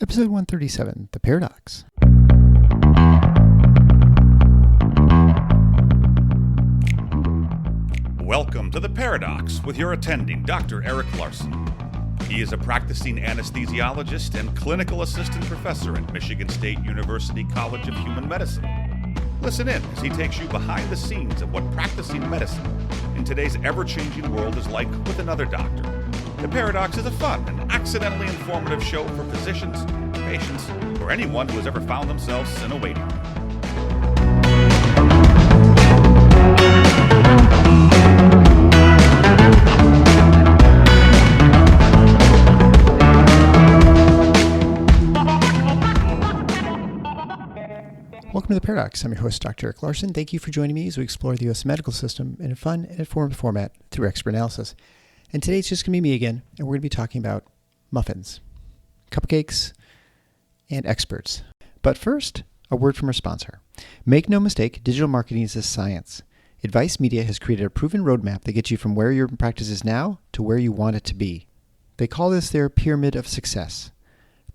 Episode 137, The Paradox. Welcome to The Paradox with your attending, Dr. Eric Larson. He is a practicing anesthesiologist and clinical assistant professor at Michigan State University College of Human Medicine. Listen in as he takes you behind the scenes of what practicing medicine in today's ever-changing world is like with another doctor. The Paradox is a fun and accidentally informative show for physicians, patients, or anyone who has ever found themselves in a waiting room. Welcome to The Paradox. I'm your host, Dr. Eric Larson. Thank you for joining me as we explore the U.S. medical system in a fun and informative format through expert analysis. And today it's just going to be me again, and we're going to be talking about muffins, cupcakes, and experts. But first, a word from our sponsor. Make no mistake, digital marketing is a science. Advice Media has created a proven roadmap that gets you from where your practice is now to where you want it to be. They call this their pyramid of success.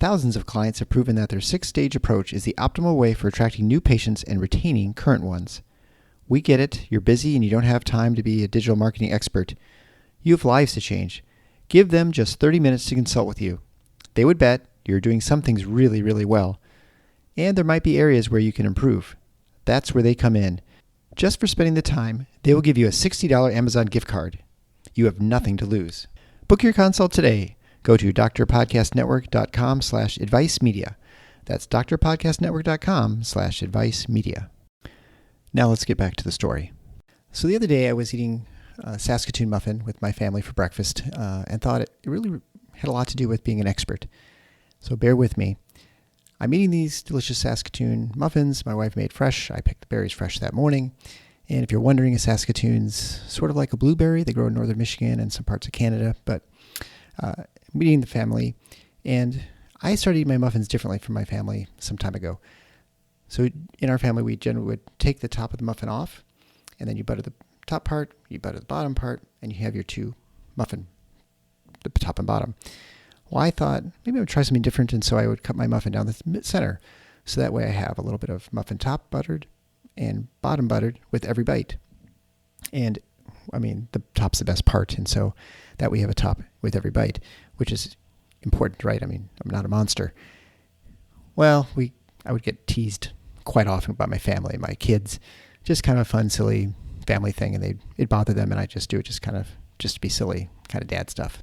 Thousands of clients have proven that their 6-stage approach is the optimal way for attracting new patients and retaining current ones. We get it. You're busy and you don't have time to be a digital marketing expert. You have lives to change. Give them just 30 minutes to consult with you. They would bet you're doing some things really, really well. And there might be areas where you can improve. That's where they come in. Just for spending the time, they will give you a $60 Amazon gift card. You have nothing to lose. Book your consult today. Go to drpodcastnetwork.com/advicemedia. That's drpodcastnetwork.com/advicemedia. Now let's get back to the story. So the other day I was eating a Saskatoon muffin with my family for breakfast and thought it really had a lot to do with being an expert. So bear with me. I'm eating these delicious Saskatoon muffins my wife made fresh. I picked the berries fresh that morning. And if you're wondering, a Saskatoon's sort of like a blueberry. They grow in northern Michigan and some parts of Canada. But I'm eating the family, and I started eating my muffins differently from my family some time ago. So in our family, we generally would take the top of the muffin off, and then you butter the top part, you butter the bottom part, and you have your two muffin, the top and bottom. Well, I thought maybe I would try something different, and so I would cut my muffin down the center. So that way I have a little bit of muffin top buttered and bottom buttered with every bite. And I mean, the top's the best part, and so that we have a top with every bite, which is important, right? I mean, I'm not a monster. Well, I would get teased quite often by my family and my kids. Just kind of a fun, silly family thing, and it'd bother them, and I just do it just to be silly, kind of dad stuff.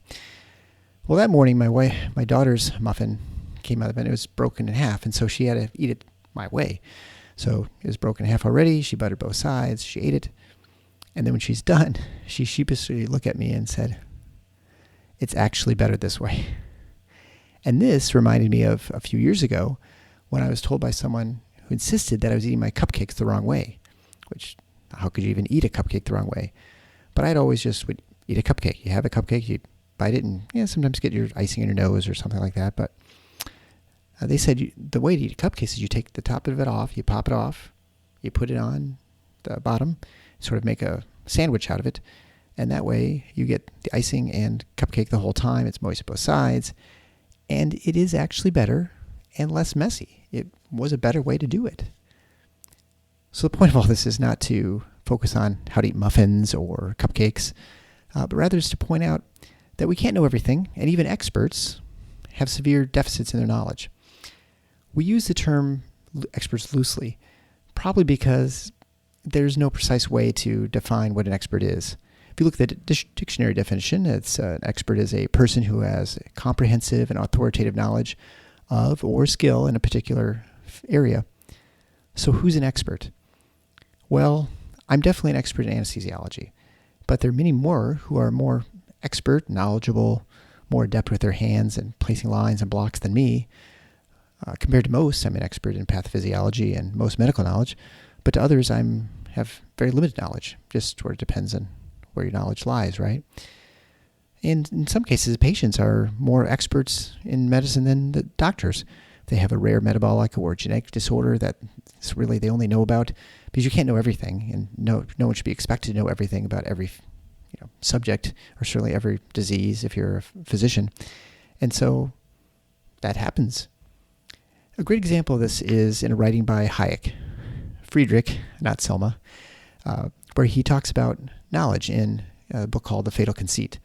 Well, that morning, my daughter's muffin came out of it, and it was broken in half, and so she had to eat it my way. So it was broken in half already. She buttered both sides. She ate it. And then when she's done, she sheepishly looked at me and said, "It's actually better this way." And this reminded me of a few years ago when I was told by someone who insisted that I was eating my cupcakes the wrong way, which how could you even eat a cupcake the wrong way? But I'd always just would eat a cupcake. You have a cupcake, you bite it, and sometimes get your icing in your nose or something like that. But they said the way to eat a cupcake is you take the top of it off, you pop it off, you put it on the bottom, sort of make a sandwich out of it, and that way you get the icing and cupcake the whole time. It's moist at both sides, and it is actually better and less messy. It was a better way to do it. So the point of all this is not to focus on how to eat muffins or cupcakes, but rather is to point out that we can't know everything, and even experts have severe deficits in their knowledge. We use the term experts loosely, probably because there's no precise way to define what an expert is. If you look at the dictionary definition, it's an expert is a person who has comprehensive and authoritative knowledge of or skill in a particular area. So who's an expert? Well, I'm definitely an expert in anesthesiology, but there are many more who are more expert, knowledgeable, more adept with their hands and placing lines and blocks than me. Compared to most, I'm an expert in pathophysiology and most medical knowledge, but to others, have very limited knowledge, just where it depends on where your knowledge lies, right? And in some cases, patients are more experts in medicine than the doctors. They have a rare metabolic or genetic disorder that really they only know about, because you can't know everything, and no one should be expected to know everything about every subject, or certainly every disease if you're a physician. And so that happens. A great example of this is in a writing by Hayek, Friedrich, not Selma, where he talks about knowledge in a book called The Fatal Conceit.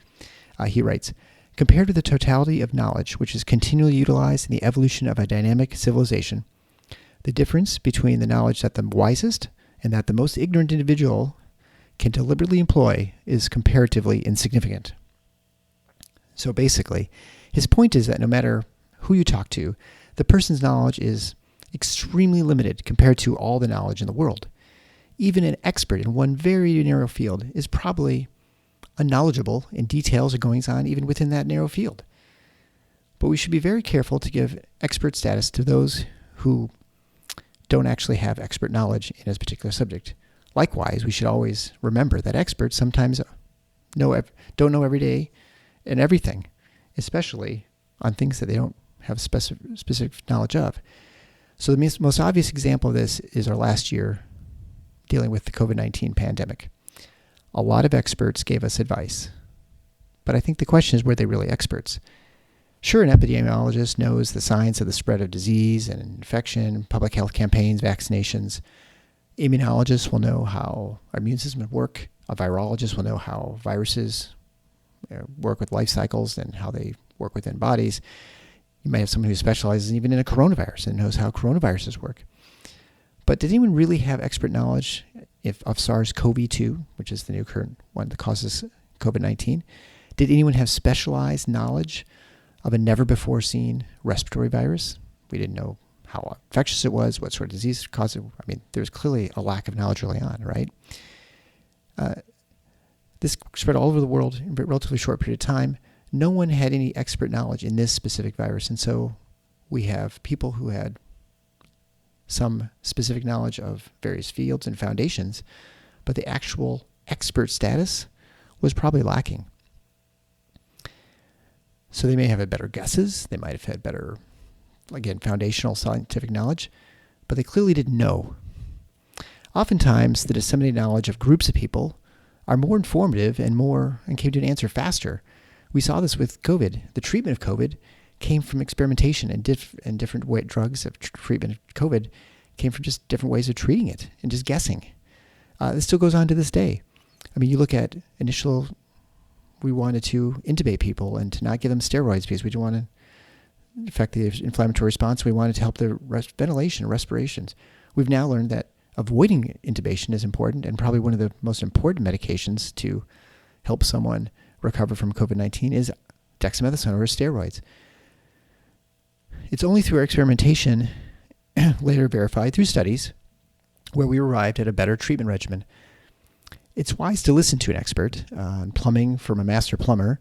He writes, compared to the totality of knowledge which is continually utilized in the evolution of a dynamic civilization, the difference between the knowledge that the wisest and that the most ignorant individual can deliberately employ is comparatively insignificant. So basically, his point is that no matter who you talk to, the person's knowledge is extremely limited compared to all the knowledge in the world. Even an expert in one very narrow field is probably unknowledgeable in details or goings on even within that narrow field. But we should be very careful to give expert status to those who don't actually have expert knowledge in a particular subject. Likewise, we should always remember that experts sometimes don't know every day and everything, especially on things that they don't have specific knowledge of. So the most obvious example of this is our last year dealing with the COVID-19 pandemic. A lot of experts gave us advice, but I think the question is, were they really experts? Sure, an epidemiologist knows the science of the spread of disease and infection, public health campaigns, vaccinations. Immunologists will know how our immune system work. A virologist will know how viruses work with life cycles and how they work within bodies. You might have someone who specializes even in a coronavirus and knows how coronaviruses work. But did anyone really have expert knowledge of SARS-CoV-2, which is the new current one that causes COVID-19? Did anyone have specialized knowledge of a never-before-seen respiratory virus? We didn't know how infectious it was, what sort of disease caused it. I mean, there was clearly a lack of knowledge early on, right? This spread all over the world in a relatively short period of time. No one had any expert knowledge in this specific virus, and so we have people who had some specific knowledge of various fields and foundations, but the actual expert status was probably lacking. So they may have had better guesses, they might have had better, again, foundational scientific knowledge, but they clearly didn't know. Oftentimes, the disseminated knowledge of groups of people are more informative and came to an answer faster. We saw this with COVID. The treatment of COVID came from experimentation, and different drugs of treatment of COVID came from just different ways of treating it and just guessing. This still goes on to this day. I mean, you look at we wanted to intubate people and to not give them steroids because we didn't want to affect the inflammatory response. We wanted to help the ventilation and respirations. We've now learned that avoiding intubation is important, and probably one of the most important medications to help someone recover from COVID-19 is dexamethasone or steroids. It's only through our experimentation, later verified through studies, where we arrived at a better treatment regimen. It's wise to listen to an expert on plumbing from a master plumber.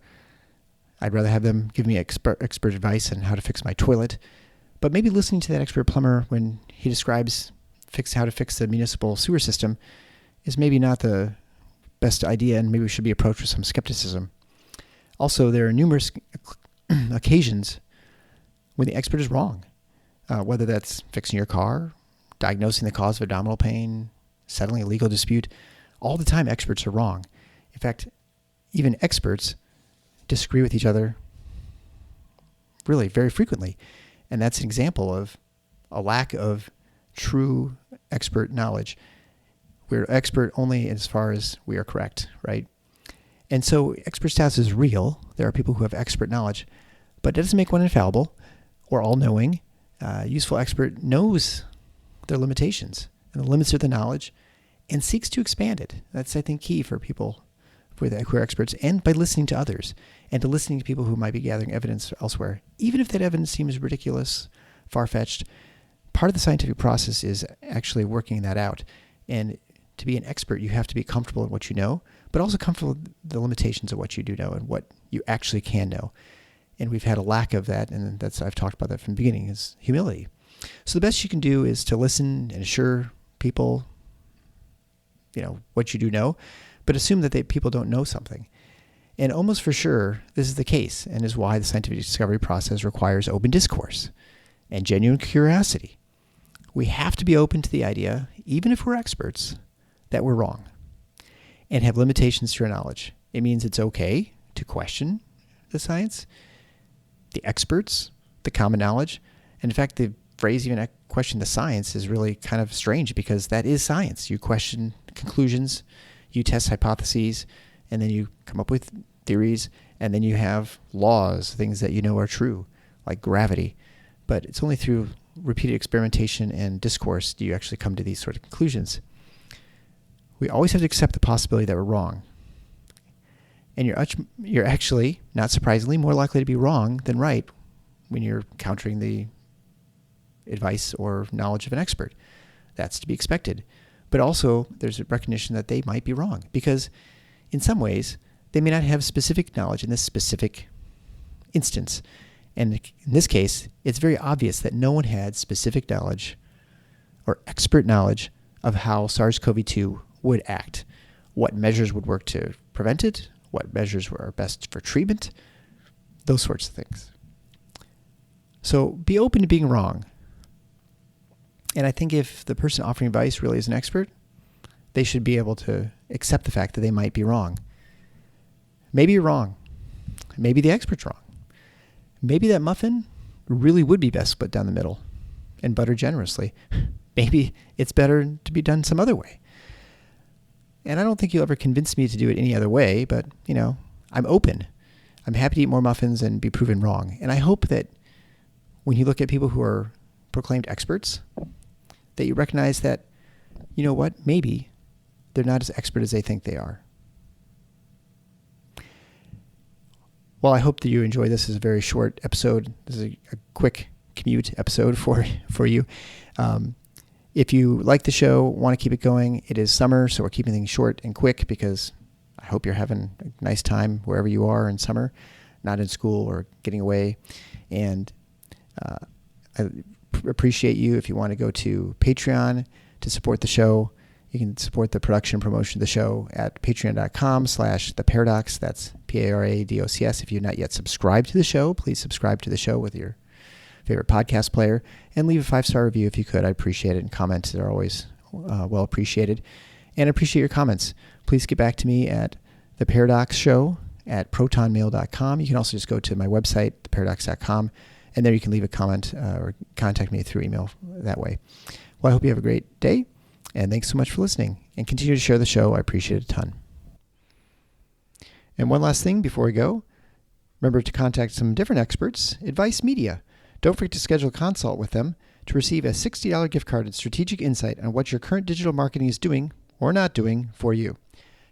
I'd rather have them give me expert advice on how to fix my toilet, but maybe listening to that expert plumber when he describes how to fix the municipal sewer system is maybe not the best idea, and maybe we should be approached with some skepticism. Also, there are numerous occasions when the expert is wrong, whether that's fixing your car, diagnosing the cause of abdominal pain, settling a legal dispute. All the time, experts are wrong. In fact, even experts disagree with each other really very frequently, and that's an example of a lack of true expert knowledge. We're expert only as far as we are correct, right? And so expert status is real. There are people who have expert knowledge, but it doesn't make one infallible or all-knowing. Useful expert knows their limitations and the limits of the knowledge and seeks to expand it. That's, I think, key for people who are experts, and by listening to others and to listening to people who might be gathering evidence elsewhere. Even if that evidence seems ridiculous, far-fetched, part of the scientific process is actually working that out. And to be an expert, you have to be comfortable in what you know, but also comfortable with the limitations of what you do know and what you actually can know. And we've had a lack of that, and I've talked about that from the beginning, is humility. So the best you can do is to listen and assure people, what you do know, but assume that people don't know something. And almost for sure, this is the case, and is why the scientific discovery process requires open discourse and genuine curiosity. We have to be open to the idea, even if we're experts, that we're wrong and have limitations to our knowledge. It means it's okay to question the science, the experts, the common knowledge, and in fact, the phrase, even question the science, is really kind of strange because that is science. You question conclusions, you test hypotheses, and then you come up with theories, and then you have laws, things that you know are true, like gravity. But it's only through repeated experimentation and discourse do you actually come to these sort of conclusions. We always have to accept the possibility that we're wrong. And you're actually, not surprisingly, more likely to be wrong than right when you're countering the advice or knowledge of an expert. That's to be expected. But also, there's a recognition that they might be wrong because in some ways, they may not have specific knowledge in this specific instance. And in this case, it's very obvious that no one had specific knowledge or expert knowledge of how SARS-CoV-2 would act, what measures would work to prevent it, what measures were best for treatment, those sorts of things. So be open to being wrong. And I think if the person offering advice really is an expert, they should be able to accept the fact that they might be wrong. Maybe you're wrong. Maybe the expert's wrong. Maybe that muffin really would be best split down the middle and buttered generously. Maybe it's better to be done some other way. And I don't think you'll ever convince me to do it any other way, but, I'm open. I'm happy to eat more muffins and be proven wrong. And I hope that when you look at people who are proclaimed experts, that you recognize that, maybe they're not as expert as they think they are. Well, I hope that you enjoy this. As a very short episode. This is a quick commute episode for you. If you like the show, want to keep it going, it is summer, so we're keeping things short and quick because I hope you're having a nice time wherever you are in summer, not in school or getting away. And I appreciate you if you want to go to Patreon to support the show. You can support the production and promotion of the show at patreon.com/theparadox. That's PARADOCS. If you're not yet subscribed to the show, please subscribe to the show with your favorite podcast player and leave a 5-star review if you could. I appreciate it. And comments are always well appreciated. And I appreciate your comments. Please get back to me at theparadoxshow@protonmail.com. You can also just go to my website, theparadox.com, and there you can leave a comment or contact me through email that way. Well, I hope you have a great day. And thanks so much for listening. And continue to share the show. I appreciate it a ton. And one last thing before we go. Remember to contact some different experts, Advice Media. Don't forget to schedule a consult with them to receive a $60 gift card and strategic insight on what your current digital marketing is doing or not doing for you.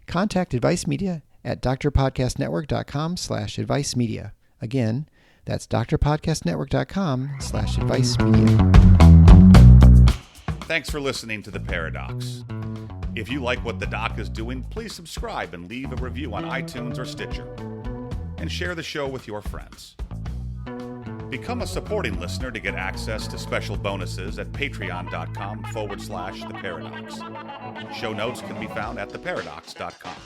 Contact Advice Media at drpodcastnetwork.com/advice media. Again, that's drpodcastnetwork.com/advice media. Thanks for listening to The Paradox. If you like what the doc is doing, please subscribe and leave a review on iTunes or Stitcher. And share the show with your friends. Become a supporting listener to get access to special bonuses at patreon.com/theparadox. Show notes can be found at theparadox.com.